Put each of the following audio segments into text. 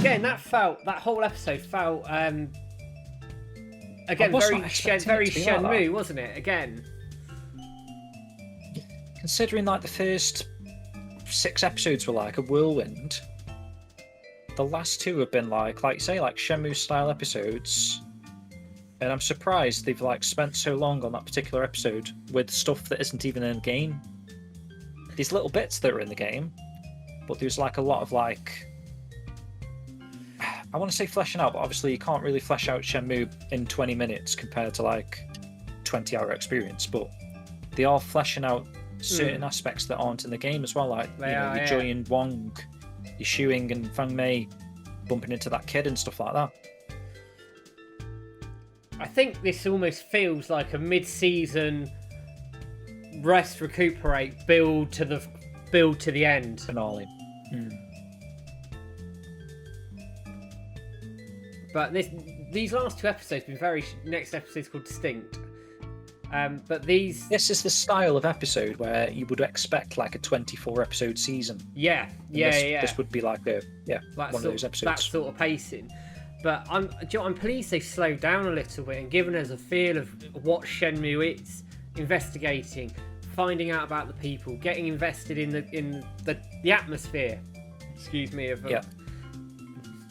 again, that whole episode felt again very Shenmue, wasn't it? Again, considering like the first 6 episodes were like a whirlwind, the last 2 have been like you say, like Shenmue style episodes. And I'm surprised they've like spent so long on that particular episode with stuff that isn't even in the game. These little bits that are in the game, but there's like a lot of like, I want to say fleshing out, but obviously you can't really flesh out Shenmue in 20 minutes compared to like 20-hour experience. But they are fleshing out certain aspects that aren't in the game as well, like your Joy and Wong, your Shuing and Fang Mei bumping into that kid and stuff like that. I think this almost feels like a mid-season rest, recuperate, build to the end Finale. But these last 2 episodes have been very. Next episode's called Distinct. But this is the style of episode where you would expect like a 24 episode season. This would be like one of those episodes. That sort of pacing. But I'm pleased they've slowed down a little bit and given us a feel of what Shenmue is, investigating, finding out about the people, getting invested in the atmosphere. Excuse me,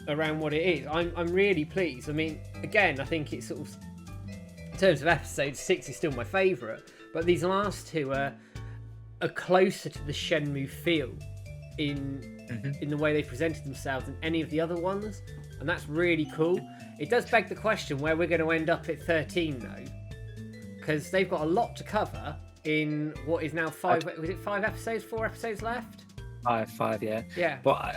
around what it is. I'm really pleased. I mean, again, I think it's sort of, in terms of episode 6 is still my favourite, but these last 2 are closer to the Shenmue feel in the way they presented themselves than any of the other ones. And that's really cool. It does beg the question where we're going to end up at 13, though. Because they've got a lot to cover in what is now 5... Was it 5 episodes? 4 episodes left? 5, yeah. Yeah. But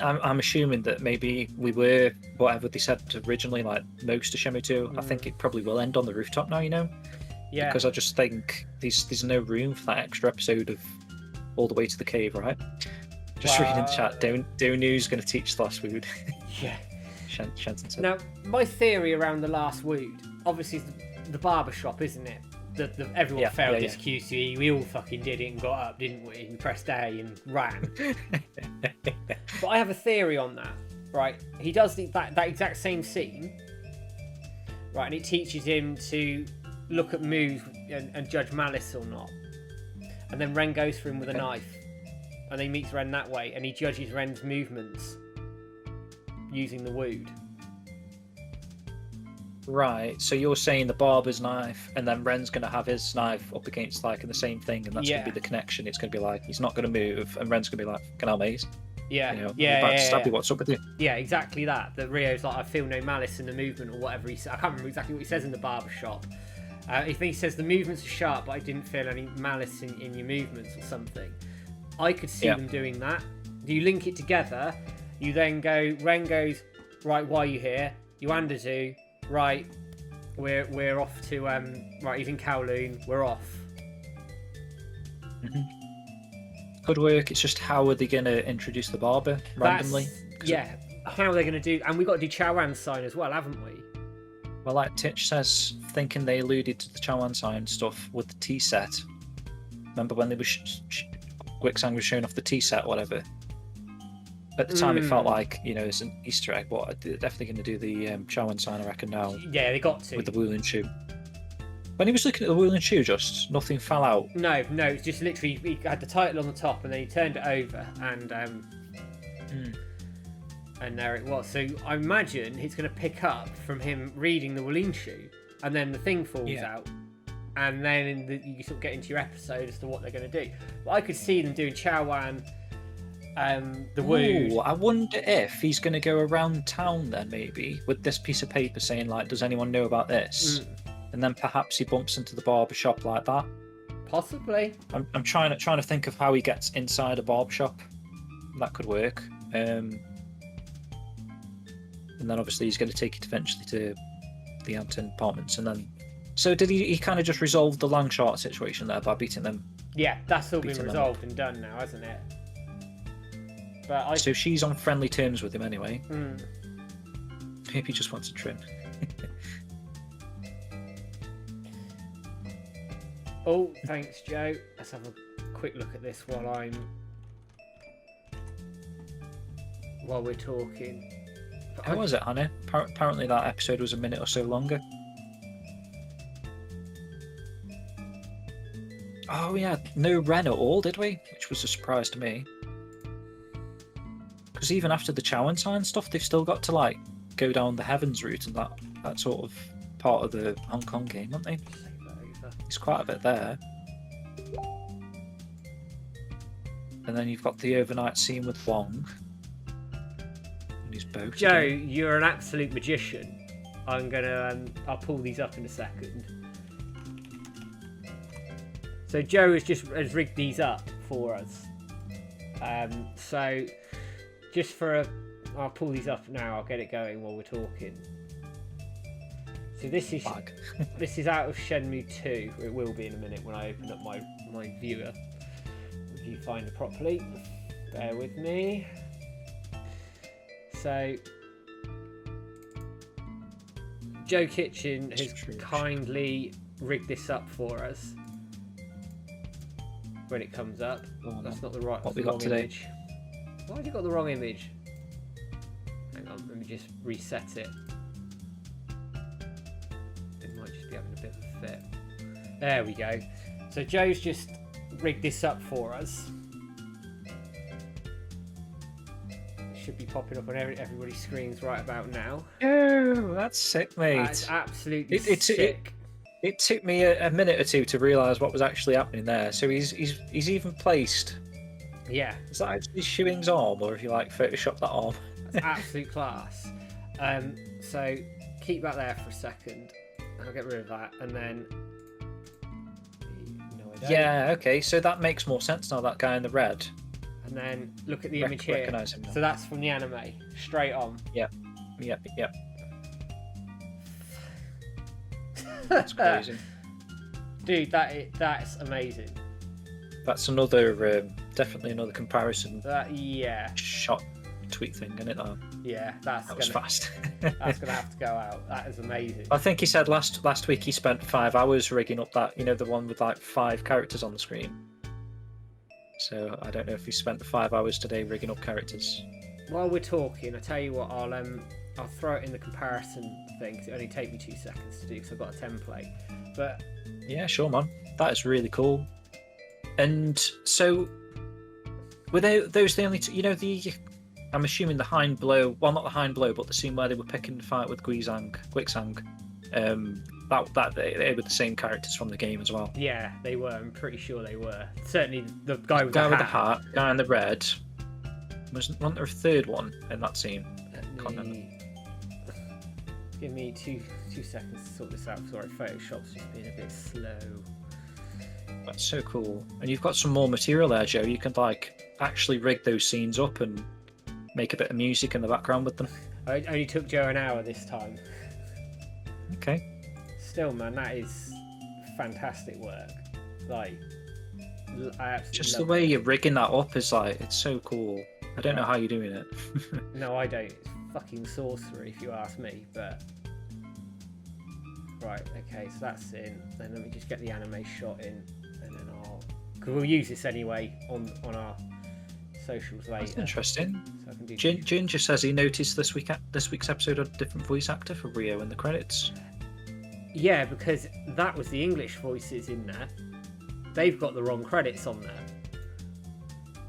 I'm assuming that maybe we were, whatever they said originally, like most of Shenmue 2, I think it probably will end on the rooftop now, you know? Yeah. Because I just think there's no room for that extra episode of all the way to the cave, right? Just reading in the chat, Donu's going to teach the last Wude. Yeah. Shenton said. Now, my theory around the last Wude, obviously, is the barber shop, isn't it? Everyone failed this QCE. We all fucking did it and got up, didn't we? And pressed A and ran. But I have a theory on that, right? He does that exact same scene, right? And it teaches him to look at moves and judge malice or not. And then Ren goes for him with a knife. And then he meets Ren that way, and he judges Ren's movements using the Wude. Right, so you're saying the barber's knife, and then Ren's going to have his knife up against like the same thing, and that's going to be the connection. It's going to be like he's not going to move, and Ren's going to be like, "Can I, mate?" Yeah, I'm about to stab you. What's up with you? Yeah, exactly that. That Rio's like, "I feel no malice in the movement," or whatever he said. I can't remember exactly what he says in the barber shop. I think he says the movements are sharp, but I didn't feel any malice in your movements or something. I could see them doing that. You link it together. You then go. Ren goes, "Right, why are you here?" Yuanda do. Right, we're off to right. He's in Kowloon. We're off. Good work. It's just how are they going to introduce the barber randomly? How are they going to do? And we got to do Chawan's sign as well, haven't we? Well, like Titch says, thinking they alluded to the Chawan sign stuff with the tea set. Remember when they were Guixang was showing off the tea set, whatever. At the time, it felt like, it's an Easter egg, but they're definitely going to do the Chawan sign, I reckon, now. Yeah, they got to. With the Woolen shoe. When he was looking at the Woolen shoe, just nothing fell out. No, it's just literally, he had the title on the top, and then he turned it over, and there it was. So I imagine it's going to pick up from him reading the Woolen shoe, and then the thing falls out. And then you sort of get into your episode as to what they're going to do. But I could see them doing Chawan, the Wude. I wonder if he's going to go around town then, maybe, with this piece of paper saying, like, does anyone know about this? And then perhaps he bumps into the barber shop like that. Possibly. I'm trying to think of how he gets inside a barber shop. That could work. And then obviously he's going to take it eventually to the Hampton apartments, and then. So did he kind of just resolve the long shot situation there by beating them? Yeah, that's all been resolved and done now, hasn't it? But So she's on friendly terms with him anyway. Maybe he just wants a trim. Oh, thanks, Joe. Let's have a quick look at this while while we're talking. But How was it, Hannah? Apparently that episode was a minute or so longer. Oh yeah, no Ren at all, did we? Which was a surprise to me. Because even after the Chow-and-Sign stuff, they've still got to like go down the Heavens route and that sort of part of the Hong Kong game, aren't they? There's quite a bit there. And then you've got the overnight scene with Wong and his boat. Joe, again. you're an absolute magician. I'm gonna I'll pull these up in a second. So Joe has rigged these up for us. So just for I'll pull these up now. I'll get it going while we're talking. So this is this is out of Shenmue 2. It will be in a minute when I open up my viewer. Viewfinder properly. Bear with me. So Joe Kitchen has kindly rigged this up for us. When it comes up, that's not the right. What we got today? Image. Why have you got the wrong image? Hang on, let me just reset it. It might just be having a bit of a fit. There we go. So Joe's just rigged this up for us. It should be popping up on everybody's screens right about now. Oh, that's sick, mate. That's absolutely sick. It took me a minute or two to realise what was actually happening there. So he's even placed. Yeah. Is that actually Shuing's arm, or if you like Photoshop that arm? That's absolute class. So keep that there for a second. I'll get rid of that, and then. No, I don't. Yeah. Okay. So that makes more sense now. That guy in the red. And then look at the image here. Recognise him now. So that's from the anime, straight on. Yep. That's crazy. Dude, that's amazing. That's another, definitely another comparison Yeah. shot tweet thing, isn't it? Yeah, That was fast. That's gonna have to go out. That is amazing. I think he said last week he spent 5 hours rigging up that, the one with like 5 characters on the screen. So I don't know if he spent the 5 hours today rigging up characters. While we're talking, I tell you what, I'll throw it in the comparison thing, 'cause it only take me 2 seconds to do because I've got a template. But yeah, sure, man. That is really cool. And so, were those the only two, I'm assuming the hind blow, well, not the hind blow, but the scene where they were picking the fight with Guizang, that they were the same characters from the game as well. yeah, they were. I'm pretty sure they were. Certainly the guy with the the hat. hat, guy in the red. Wasn't there a third one in that scene? Give me two seconds to sort this out. Sorry, Photoshop's just being a bit slow. That's so cool. And you've got some more material there, Joe. You can like actually rig those scenes up and make a bit of music in the background with them. It only took Joe an hour this time. Okay. Still, man, that is fantastic work. Like, I absolutely Just love the way it. you're rigging that up is like, it's so cool. I don't know how you're doing it. No, I don't. It's fucking sorcery, if you ask me. But right, okay, so that's in. Then let me just get the anime shot in, and then because we'll use this anyway on our socials later. That's interesting. So I can do Ginger says he noticed this week's episode had a different voice actor for Rio in the credits. Yeah, because that was the English voices in there. They've got the wrong credits on there.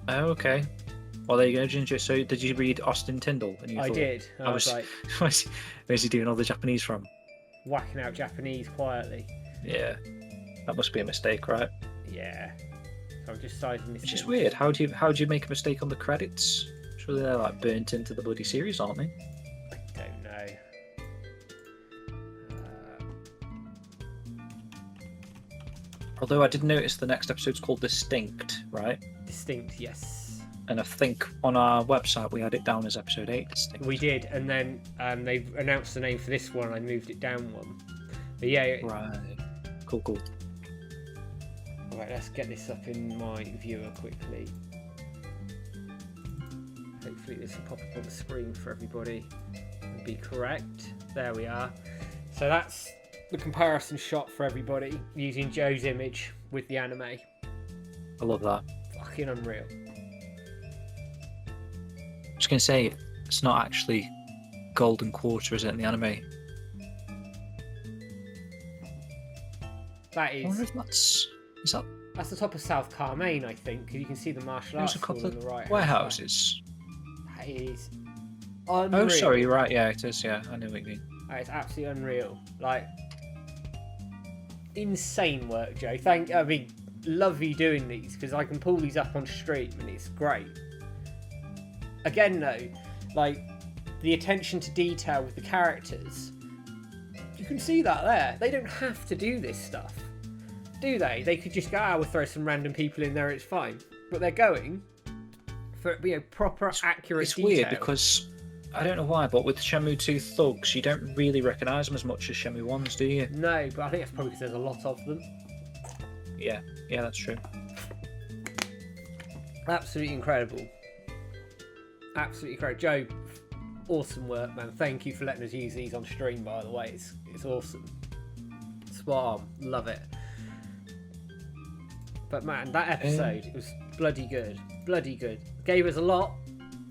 Oh, okay. Well, there you go, Ginger. So, did you read Austin Tyndall? And I did. I was like, where's he doing all the Japanese from? whacking out Japanese quietly. Yeah, that must be a mistake, right? Yeah. So I'm just sizing this. Which is in. weird. How do you make a mistake on the credits? Surely they're like burnt into the bloody series, aren't they? I don't know. Although I did notice the next episode's called Distinct, right? Distinct, yes. And I think on our website we had it down as episode 8, Distinct. We did, and then they've announced the name for this one. I moved it down one. But yeah. Right. Cool. Alright, let's get this up in my viewer quickly. Hopefully this will pop up on the screen for everybody and be correct. There we are. So that's the comparison shot for everybody using Joe's image with the anime. I love that. Fucking unreal. I was going to say, It's not actually golden quarter, is it, in the anime? That I wonder is. if is that? That's the top of South Carmaine, I think, because you can see the martial There's arts a school couple on the right. of warehouses. That is unreal. Oh, sorry, you're right. Yeah, it is. Yeah, I know what you mean. That is absolutely unreal. Like, insane work, Joe. Love you doing these, because I can pull these up on stream and it's great. Again, though, like, the attention to detail with the characters, you can see that there. They don't have to do this stuff, do they? They could just go, we'll throw some random people in there, it's fine. But they're going for proper, accurate It's detail. weird because I don't know why, but with Shenmue 2 thugs, you don't really recognise them as much as Shenmue 1s, do you? No, but I think that's probably because there's a lot of them. Yeah, that's true. Absolutely incredible. Absolutely incredible. Joe, awesome work, man. Thank you for letting us use these on stream, by the way. It's awesome. Spot on. Love it. But man, that episode, it was bloody good. Bloody good. Gave us a lot.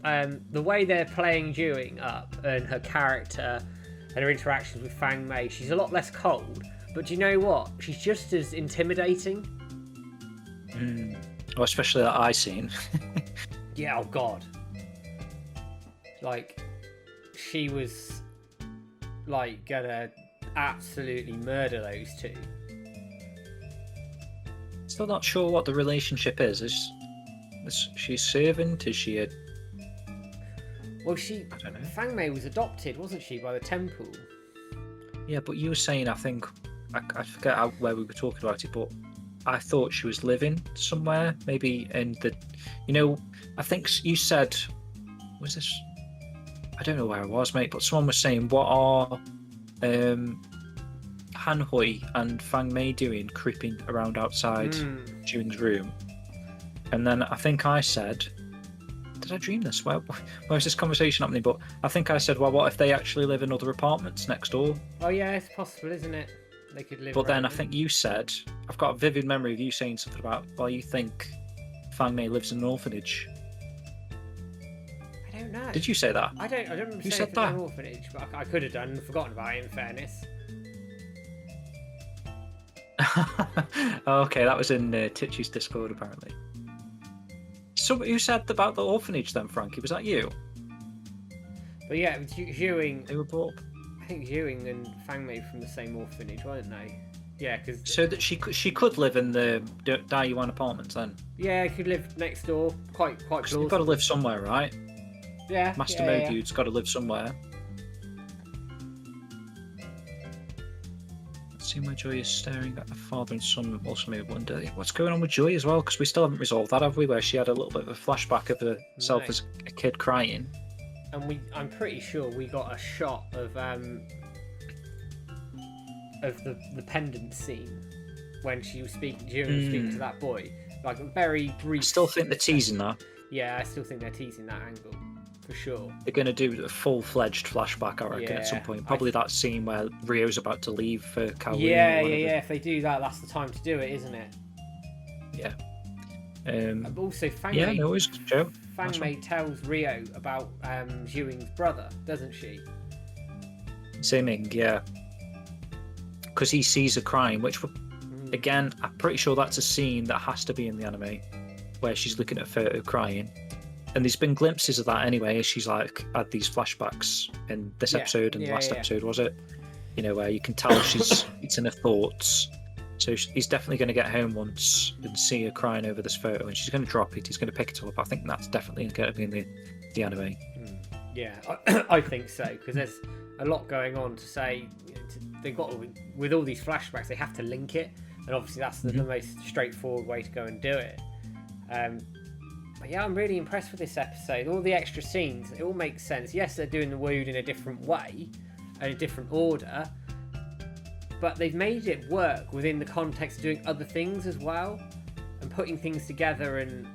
The way they're playing Jiwing up and her character and her interactions with Fang Mei, she's a lot less cold. But do you know what? She's just as intimidating. Well, especially that eye scene. Yeah, oh god. Like, she was, like, gonna absolutely murder those two. Still not sure what the relationship is. Is she a servant? Is she a... Well, I don't know. Fang Mei was adopted, wasn't she, by the temple? Yeah, but you were saying, I think, I forget where we were talking about it, but I thought she was living somewhere, maybe in the, I think you said, was this, I don't know where it was, mate, but someone was saying, what are Han Hui and Fang Mei doing creeping around outside Jun's room? And then I think I said, did I dream this? Where was this conversation happening? But I think I said, well, what if they actually live in other apartments next door? Oh yeah, it's possible, isn't it? They could live. But then I think you said, I've got a vivid memory of you saying something about, well, you think Fang Mei lives in an orphanage. I don't know. Did you say that? I don't remember You saying said it was that? an orphanage, but I could have done and forgotten about it, in fairness. Okay, that was in Titchy's Discord, apparently. So who said about the orphanage then, Frankie? Was that you? But yeah, Jiwing, They were brought up. I think Jiwing and Fang Mei from the same orphanage, weren't they? Yeah, because... So that she could live in the Daiyuan apartments then? Yeah, could live next door, quite plausible. You've got to live somewhere, right? Yeah. Master yeah. Modude's got to live somewhere. Scene where Joy is staring at her father and son also made me wonder what's going on with Joy as well, because we still haven't resolved that, have we? Where she had a little bit of a flashback of herself as a kid crying. And I'm pretty sure we got a shot of the pendant scene when she was speaking to that boy, like a very brief. I still think they're teasing that. Yeah, I still think they're teasing that angle for sure. They're going to do a full-fledged flashback, I reckon, at some Yeah, point. Probably that scene where Rio's about to leave for Kowloon. Yeah. If they do that, that's the time to do it, isn't it? Yeah. But also, Fang yeah, Mei, no, it's Joe. Fang Mei tells Rio about Jiwing's brother, doesn't she? Same-ing, yeah. Because he sees her crying, which, again, I'm pretty sure that's a scene that has to be in the anime, where she's looking at a photo crying. And there's been glimpses of that anyway, as she's like had these flashbacks in this episode and the last episode, was it? Where you can tell it's in her thoughts. So he's definitely going to get home once and see her crying over this photo, and she's going to drop it. He's going to pick it up. I think that's definitely going to be in the anime. Yeah, I think so, because there's a lot going on to say. They've got, with all these flashbacks, they have to link it, and obviously that's the most straightforward way to go and do it. But yeah, I'm really impressed with this episode. All the extra scenes, it all makes sense. Yes, they're doing the Wude in a different way, and a different order, but they've made it work within the context of doing other things as well, and putting things together and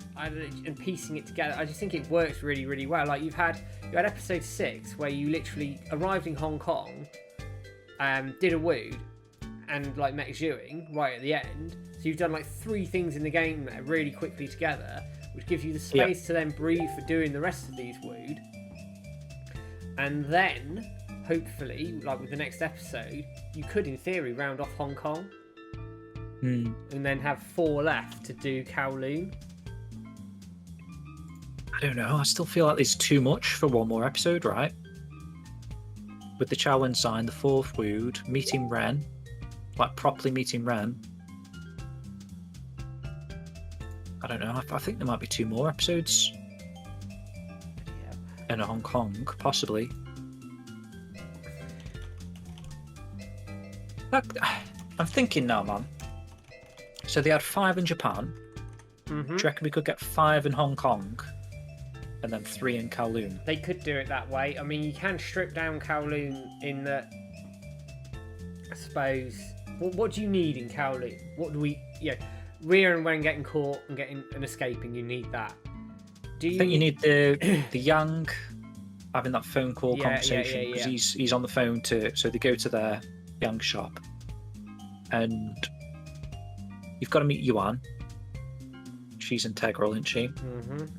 piecing it together. I just think it works really, really well. Like you had episode 6 where you literally arrived in Hong Kong, did a Wude, and like met Jiwing right at the end. So you've done like 3 things in the game there really quickly together, which gives you the space to then breathe for doing the rest of these Wude. And then, hopefully, like with the next episode, you could, in theory, round off Hong Kong. And then have 4 left to do Kowloon. I don't know. I still feel like there's too much for one more episode, right? With the Shaolin sign, the 4th Wude, meeting Ren, like properly meeting Ren. I don't know. I think there might be 2 more episodes. Yeah. In Hong Kong, possibly. I'm thinking now, man. So they had 5 in Japan. Do you reckon we could get 5 in Hong Kong? And then 3 in Kowloon? They could do it that way. I mean, you can strip down Kowloon in that... I suppose... What do you need in Kowloon? What do we... Yeah, Rhea and Wen getting caught and escaping, you need that. Do you... I think you need the Yang having that phone call conversation, because he's on the phone so they go to their Yang shop. And you've got to meet Yuan. She's integral, isn't she?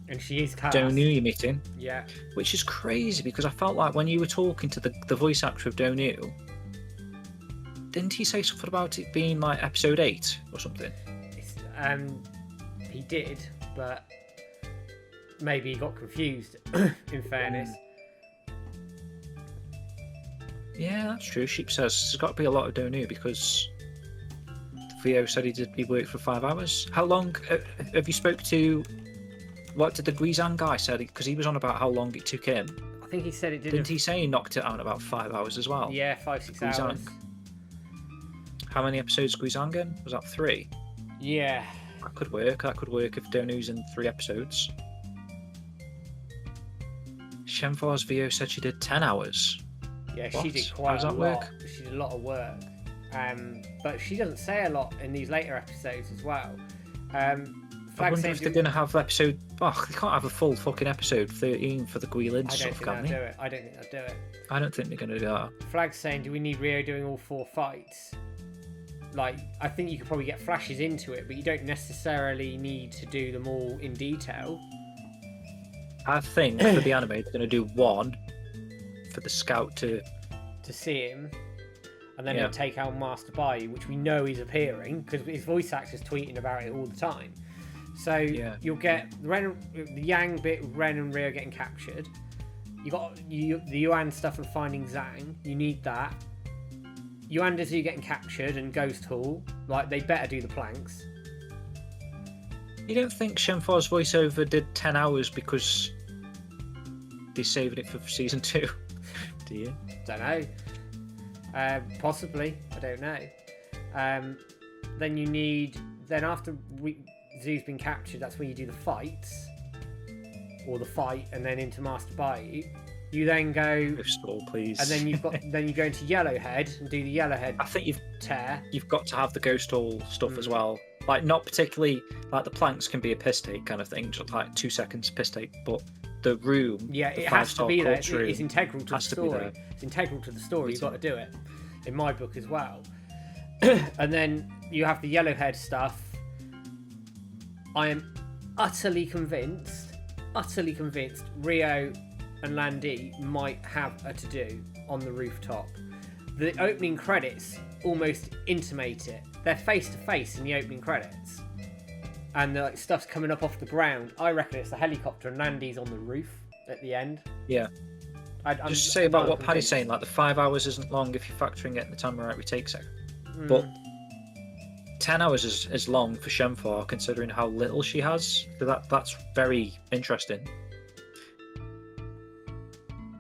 And she is cast. Donu you're meeting. Yeah. Which is crazy, because I felt like when you were talking to the voice actor of Donu, didn't he say something about it being like episode 8 or something? He did, but maybe he got confused, in fairness. Yeah, that's true. Sheep says there's got to be a lot of Donu, because Theo said he worked for 5 hours. How long have you spoke to? What did the Guizhang guy say? Because he was on about how long it took him. I think he said it Didn't he say he knocked it out in about 5 hours as well? Yeah, 5-6 hours. How many episodes Guizhang in? Was that 3? Yeah. That could work. That could work if Donu's in 3 episodes. Shenmue's VO said she did 10 hours. Yeah, What? she did How quite does a that lot. work? She did a lot of work. But she doesn't say a lot in these later episodes as well. I wonder if they're going to have episode... Oh, they can't have a full fucking episode 13 for the Guilin stuff, can they? I don't think they'll do it. I don't think they're going to do that. Flag's saying, do we need Rio doing all 4 fights? Like, I think you could probably get flashes into it, but you don't necessarily need to do them all in detail. I think for the anime, they're going to do 1 for the scout to see him, and then he'll take out Master Bai, which we know is appearing because his voice actor's tweeting about it all the time. So you'll get the Yang bit with Ren and Rio getting captured. You got the Yuan stuff and finding Zhang. You need that. Yuan Dezu getting captured and Ghost Hall. Like, they better do the planks. You don't think Shenmue's voiceover did 10 hours because they saved it for season 2? Do you? Don't know. Possibly. I don't know. Then you need... Then after Zoo's been captured, that's when you do the fights. Or the fight, and then into Master Bai. You then go... Stall, please. And then you've got... then you go into Yellowhead and do the Yellowhead I think tear. You've got to have the Ghost Hall stuff as well. Like, not particularly... Like, the planks can be a piss take kind of thing. Just like 2 seconds piss take. But the room... Yeah, the it has to be there. Room, it's integral to the story. It's integral to the story. You've got to do it. In my book as well. And then you have the Yellowhead stuff. I am utterly convinced Rio and Landy might have a to-do on the rooftop. The opening credits almost intimate it. They're face-to-face in the opening credits. And the stuff's coming up off the ground. I reckon it's the helicopter and Landy's on the roof at the end. Yeah. Just say about what Paddy's saying, like the 5 hours isn't long if you're factoring it in the time right retake second. But 10 hours is long for Shenmue, considering how little she has. So that's very interesting.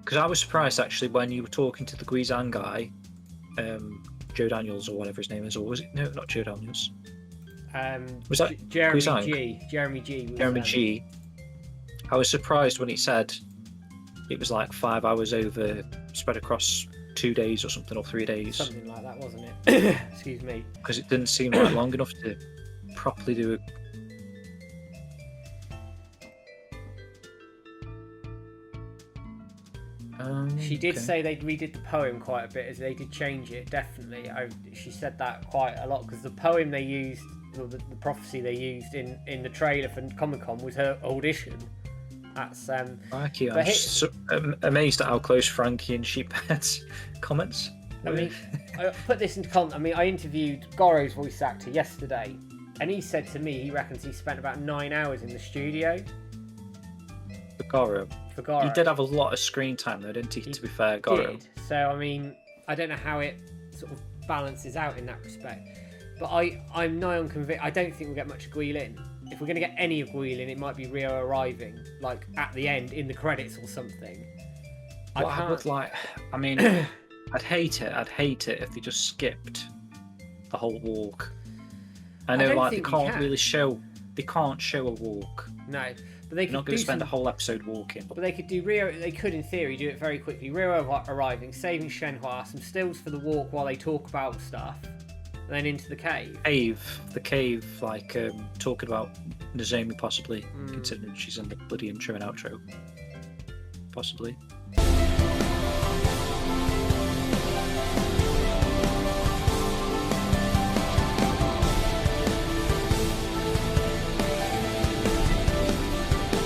Because I was surprised actually when you were talking to the Guizhang guy, Joe Daniels or whatever his name is, or was it? No, not Joe Daniels. Was that Jeremy Guizhang? G? Jeremy G. Jeremy G. I was surprised when he said it was like 5 hours over spread across 2 days or something, or 3 days. Something like that, wasn't it? Excuse me. Because it didn't seem like long enough to properly do it. She did say they redid the poem quite a bit, as they did change it, definitely. She said that quite a lot, because the poem they used, or the prophecy they used in the trailer for Comic-Con was her audition. That's Frankie, but I'm just amazed at how close Frankie and Sheephead's comments. I mean, I put this into context. I mean, I interviewed Goro's voice actor yesterday, and he said to me he reckons he spent about 9 hours in the studio. For Goro. He did have a lot of screen time though, didn't he? To be fair, Goro. Did. So I mean, I don't know how it sort of balances out in that respect. But I'm nigh on convinced. I don't think we'll get much of Guilin. If we're going to get any of Guilin, it might be Rio arriving, like at the end in the credits or something. I would like. I mean, I'd hate it. I'd hate it if they just skipped the whole walk. I know, like they can't really show. They can't show a walk. No, but they could. They're not going to spend a whole episode walking. But they could do Rio. They could, in theory, do it very quickly. Rio arriving, saving Shenhua, some stills for the walk while they talk about stuff. Then into the cave. The cave, like talking about Nozomi possibly, considering she's in the bloody intro and outro. Possibly.